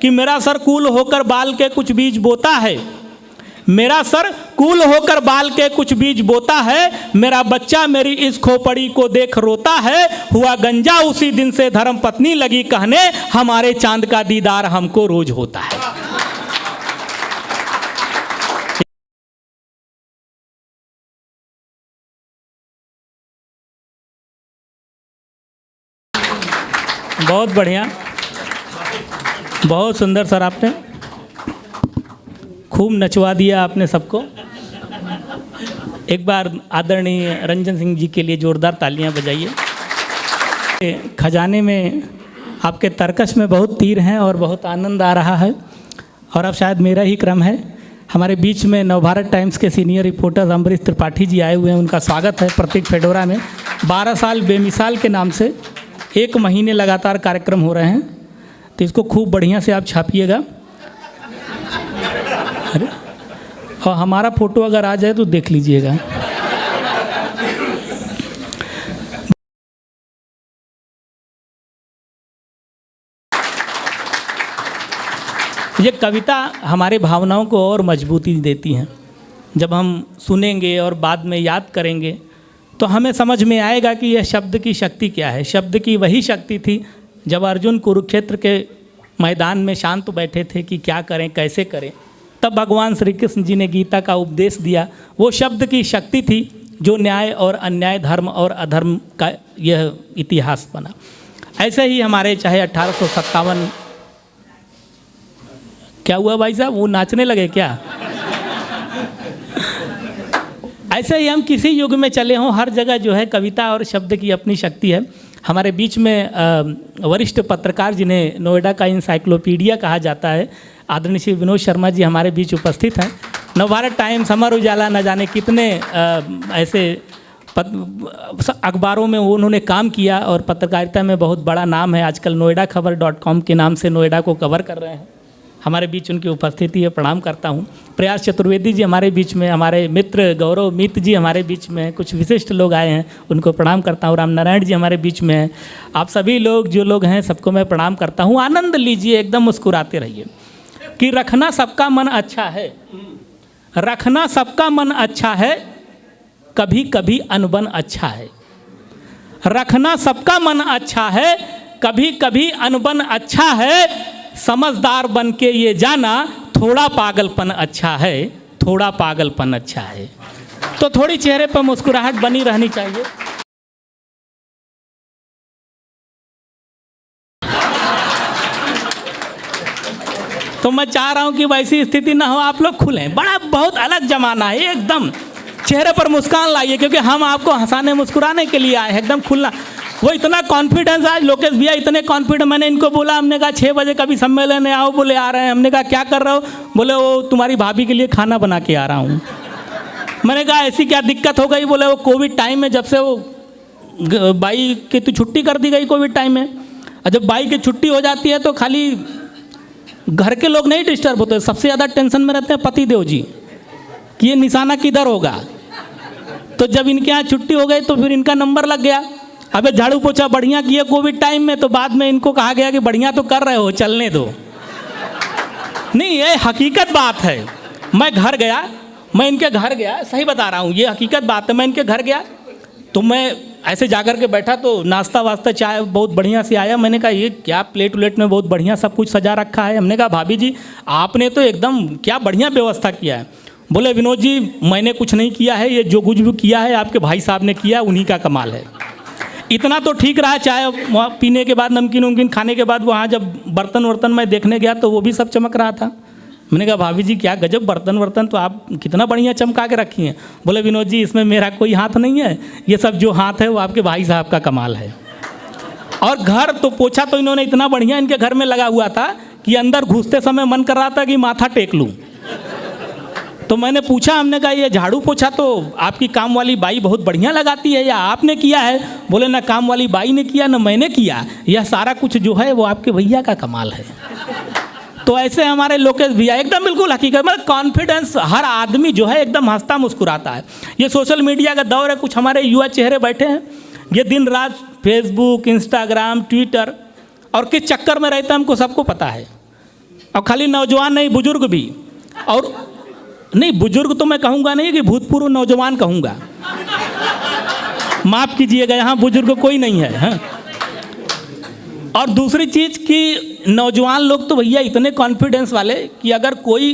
कि मेरा sir cool होकर बाल के कुछ बीज बोता है, मेरा सर कूल होकर बाल के कुछ बीज बोता है, मेरा बच्चा मेरी इस खोपड़ी को देख रोता है, हुआ गंजा उसी दिन से धर्म पत्नी लगी कहने, हमारे चांद का दीदार हमको रोज होता है। बहुत बढ़िया, बहुत सुंदर सर, आपने खूब नचवा दिया आपने सबको। एक बार आदरणीय रंजन सिंह जी के लिए जोरदार तालियां बजाइए। खजाने में आपके तर्कश में बहुत तीर हैं और बहुत आनंद आ रहा है। और अब शायद मेरा ही क्रम है। हमारे बीच में नवभारत टाइम्स के सीनियर रिपोर्टर अम्बरीश त्रिपाठी जी आए हुए हैं, उनका स्वागत है प्रतीक फेडोरा में। 12 साल बेमिसाल के नाम से 1 महीने लगातार कार्यक्रम हो रहे हैं, तो इसको खूब बढ़िया से आप छापिएगा। अरे और हमारा फोटो अगर आ जाए तो देख लीजिएगा। ये कविता हमारे भावनाओं को और मजबूती देती हैं। जब हम सुनेंगे और बाद में याद करेंगे तो हमें समझ में आएगा कि यह शब्द की शक्ति क्या है। शब्द की वही शक्ति थी जब अर्जुन कुरुक्षेत्र के मैदान में शांत बैठे थे कि क्या करें कैसे करें, तब भगवान श्री कृष्ण जी ने गीता का उपदेश दिया। वो शब्द की शक्ति थी जो न्याय और अन्याय, धर्म और अधर्म का यह इतिहास बना। ऐसे ही हमारे चाहे 1857, क्या हुआ भाई साहब, वो नाचने लगे क्या? ऐसे ही हम किसी युग में चले हों, हर जगह जो है कविता और शब्द की अपनी शक्ति है। हमारे बीच में वरिष्ठ पत्रकार जिन्हें नोएडा का इंसाइक्लोपीडिया कहा जाता है, आदरणीय श्री विनोद शर्मा जी हमारे बीच उपस्थित हैं। नवभारत टाइम्स, अमर उजाला, न जाने कितने ऐसे अखबारों में उन्होंने काम किया और पत्रकारिता में बहुत बड़ा नाम है। आजकल noidakhbar.com के नाम से नोएडा को कवर कर रहे हैं। हमारे बीच उनकी उपस्थिति है, प्रणाम करता हूँ। प्रयास चतुर्वेदी जी हमारे बीच में, हमारे मित्र गौरव मित्र जी हमारे बीच में, कुछ विशिष्ट लोग आए हैं, उनको प्रणाम करता हूँ। राम नारायण जी हमारे बीच में हैं। आप सभी लोग जो लोग हैं सबको मैं प्रणाम करता हूँ। आनंद लीजिए, एकदम मुस्कुराते रहिए। कि रखना सबका मन अच्छा है, रखना सबका मन अच्छा है, कभी कभी अनबन अच्छा है। रखना सबका मन अच्छा है, कभी कभी अनबन अच्छा है। समझदार बन के ये जाना, थोड़ा पागलपन अच्छा है, थोड़ा पागलपन अच्छा है। तो थोड़ी चेहरे पर मुस्कुराहट बनी रहनी चाहिए। तो मैं चाह रहा हूं कि वैसी स्थिति ना हो, आप लोग खुलें। बड़ा बहुत अलग जमाना है, एकदम चेहरे पर मुस्कान लाइए, क्योंकि हम आपको हंसाने मुस्कुराने के लिए आए हैं। एकदम खुलना, वो इतना कॉन्फिडेंस, आज लोकेश भैया इतने कॉन्फिडेंट। मैंने इनको बोला, हमने कहा 6 बजे कभी सम्मेलन है, आओ। बोले आ रहे हैं। हमने कहा क्या कर रहे हो? बोले वो तुम्हारी भाभी के लिए खाना बना के आ रहा हूँ। मैंने कहा ऐसी क्या दिक्कत हो गई? बोले वो कोविड टाइम में, जब से वो बाई की तो छुट्टी कर दी गई कोविड टाइम में, और जब बाई की छुट्टी हो जाती है तो खाली घर के लोग नहीं डिस्टर्ब होते, सबसे ज़्यादा टेंशन में रहते हैं पतिदेव जी कि ये निशाना किधर होगा। तो जब इनके यहाँ छुट्टी हो गई तो फिर इनका नंबर लग गया। अबे झाड़ू पोछा बढ़िया किए कोविड टाइम में, तो बाद में इनको कहा गया कि बढ़िया तो कर रहे हो, चलने दो। नहीं, ये हकीकत बात है। मैं घर गया, मैं इनके घर गया, सही बता रहा हूँ, ये हकीकत बात है। मैं इनके घर गया तो मैं ऐसे जाकर के बैठा, तो नाश्ता वास्ता चाय बहुत बढ़िया से आया। मैंने कहा ये क्या प्लेट उलेट में बहुत बढ़िया सब कुछ सजा रखा है। हमने कहा भाभी जी आपने तो एकदम क्या बढ़िया व्यवस्था किया है। बोले विनोद जी मैंने कुछ नहीं किया है, ये जो कुछ भी किया है आपके भाई साहब ने किया, उन्हीं का कमाल है। इतना तो ठीक रहा, चाय पीने के बाद, नमकीन वमकीन खाने के बाद, वहाँ जब बर्तन वर्तन मैं देखने गया तो वो भी सब चमक रहा था। मैंने कहा भाभी जी क्या गजब बर्तन वर्तन तो आप कितना बढ़िया चमका के रखी हैं। बोले विनोद जी इसमें मेरा कोई हाथ नहीं है, ये सब जो हाथ है वो आपके भाई साहब का कमाल है। और घर तो पोछा तो इन्होंने इतना बढ़िया इनके घर में लगा हुआ था कि अंदर घुसते समय मन कर रहा था कि माथा टेक लूँ। तो मैंने पूछा, हमने कहा ये झाड़ू पोछा तो आपकी काम वाली बाई बहुत बढ़िया लगाती है, या आपने किया है? बोले ना काम वाली बाई ने किया ना मैंने किया, यह सारा कुछ जो है वो आपके भैया का कमाल है। तो ऐसे हमारे लोकेश भैया एकदम बिल्कुल हकीकत, मतलब कॉन्फिडेंस, हर आदमी जो है एकदम हंसता मुस्कुराता है। ये सोशल मीडिया का दौर है, कुछ हमारे युवा चेहरे बैठे हैं, ये दिन रात फेसबुक, इंस्टाग्राम, ट्विटर और किस चक्कर में रहता है हमको सबको पता है। और खाली नौजवान नहीं, बुजुर्ग भी। और नहीं, बुजुर्ग तो मैं कहूँगा नहीं कि भूतपूर्व नौजवान कहूँगा, माफ़ कीजिएगा, यहाँ बुजुर्ग कोई नहीं है। हाँ। और दूसरी चीज़ कि नौजवान लोग तो भैया इतने कॉन्फिडेंस वाले कि अगर कोई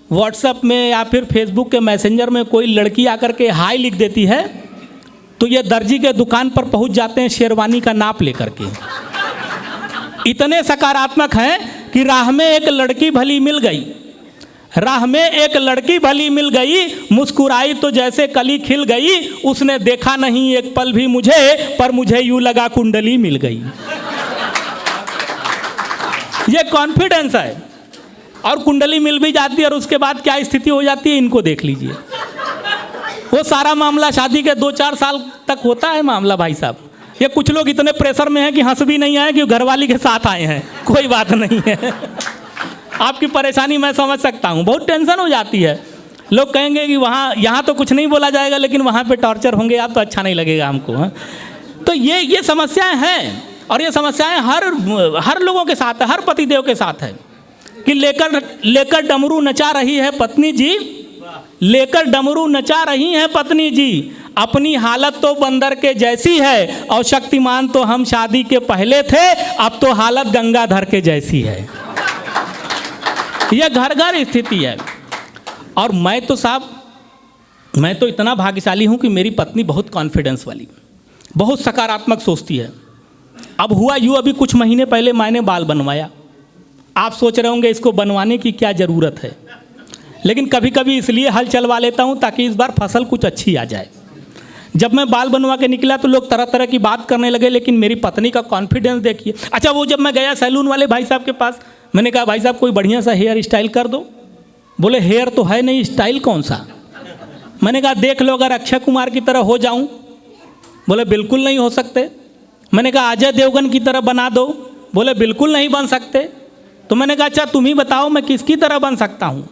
व्हाट्सएप में या फिर फेसबुक के मैसेंजर में कोई लड़की आकर के हाय लिख देती है तो ये दर्जी के दुकान पर पहुंच जाते हैं शेरवानी का नाप लेकर के। इतने सकारात्मक हैं कि राह में एक लड़की भली मिल गई, राह में एक लड़की भली मिल गई, मुस्कुराई तो जैसे कली खिल गई, उसने देखा नहीं एक पल भी मुझे, पर मुझे यूं लगा कुंडली मिल गई। ये कॉन्फिडेंस है। और कुंडली मिल भी जाती है और उसके बाद क्या स्थिति हो जाती है इनको देख लीजिए। वो सारा मामला शादी के 2-4 साल तक होता है मामला भाई साहब। ये कुछ लोग इतने प्रेशर में हैं कि हंस भी नहीं आए कि घरवाली के साथ आए हैं, कोई बात नहीं है। आपकी परेशानी मैं समझ सकता हूँ, बहुत टेंशन हो जाती है। लोग कहेंगे कि वहाँ यहाँ तो कुछ नहीं बोला जाएगा लेकिन वहाँ पे टॉर्चर होंगे आप, तो अच्छा नहीं लगेगा हमको। हाँ, तो ये समस्याएं हैं और ये समस्याएं हर लोगों के साथ है, हर पतिदेव के साथ है कि लेकर डमरू नचा रही है पत्नी जी, लेकर डमरू नचा रही हैं पत्नी जी, अपनी हालत तो बंदर के जैसी है और शक्तिमान तो हम शादी के पहले थे, अब तो हालत गंगाधर के जैसी है। यह घर घर स्थिति है। और मैं तो साहब, मैं तो इतना भाग्यशाली हूँ कि मेरी पत्नी बहुत कॉन्फिडेंस वाली, बहुत सकारात्मक सोचती है। अब हुआ यूँ, अभी कुछ महीने पहले मैंने बाल बनवाया। आप सोच रहे होंगे इसको बनवाने की क्या ज़रूरत है, लेकिन कभी कभी इसलिए हल चलवा लेता हूँ ताकि इस बार फसल कुछ अच्छी आ जाए। जब मैं बाल बनवा के निकला तो लोग तरह तरह की बात करने लगे, लेकिन मेरी पत्नी का कॉन्फिडेंस देखिए। अच्छा, वो जब मैं गया सैलून वाले भाई साहब के पास, मैंने कहा भाई साहब कोई बढ़िया सा हेयर स्टाइल कर दो। बोले हेयर तो है नहीं, स्टाइल कौन सा। मैंने कहा देख लो अगर अक्षय कुमार की तरह हो जाऊँ। बोले बिल्कुल नहीं हो सकते। मैंने कहा अजय देवगन की तरह बना दो। बोले बिल्कुल नहीं बन सकते। तो मैंने कहा अच्छा तुम ही बताओ मैं किसकी तरह बन सकता हूँ।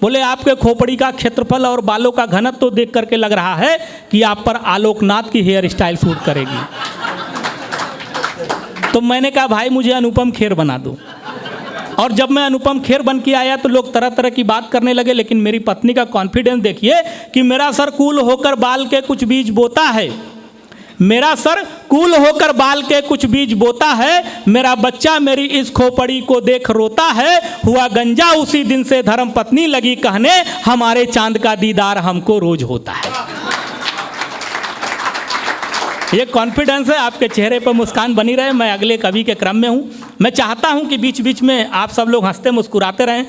बोले आपके खोपड़ी का क्षेत्रफल और बालों का घनत्व तो देख करके लग रहा है कि आप पर आलोकनाथ की हेयर स्टाइल सूट करेगी। तो मैंने कहा भाई मुझे अनुपम खेर बना दो। और जब मैं अनुपम खेर बन के आया तो लोग तरह तरह की बात करने लगे, लेकिन मेरी पत्नी का कॉन्फिडेंस देखिए कि मेरा सर कूल होकर बाल के कुछ बीज बोता है, मेरा सर कूल होकर बाल के कुछ बीज बोता है, मेरा बच्चा मेरी इस खोपड़ी को देख रोता है, हुआ गंजा उसी दिन से धर्म पत्नी लगी कहने, हमारे चांद का दीदार हमको रोज होता है। ये कॉन्फिडेंस है, आपके चेहरे पर मुस्कान बनी रहे। मैं अगले कवि के क्रम में हूँ। मैं चाहता हूँ कि बीच बीच में आप सब लोग हंसते मुस्कुराते रहें।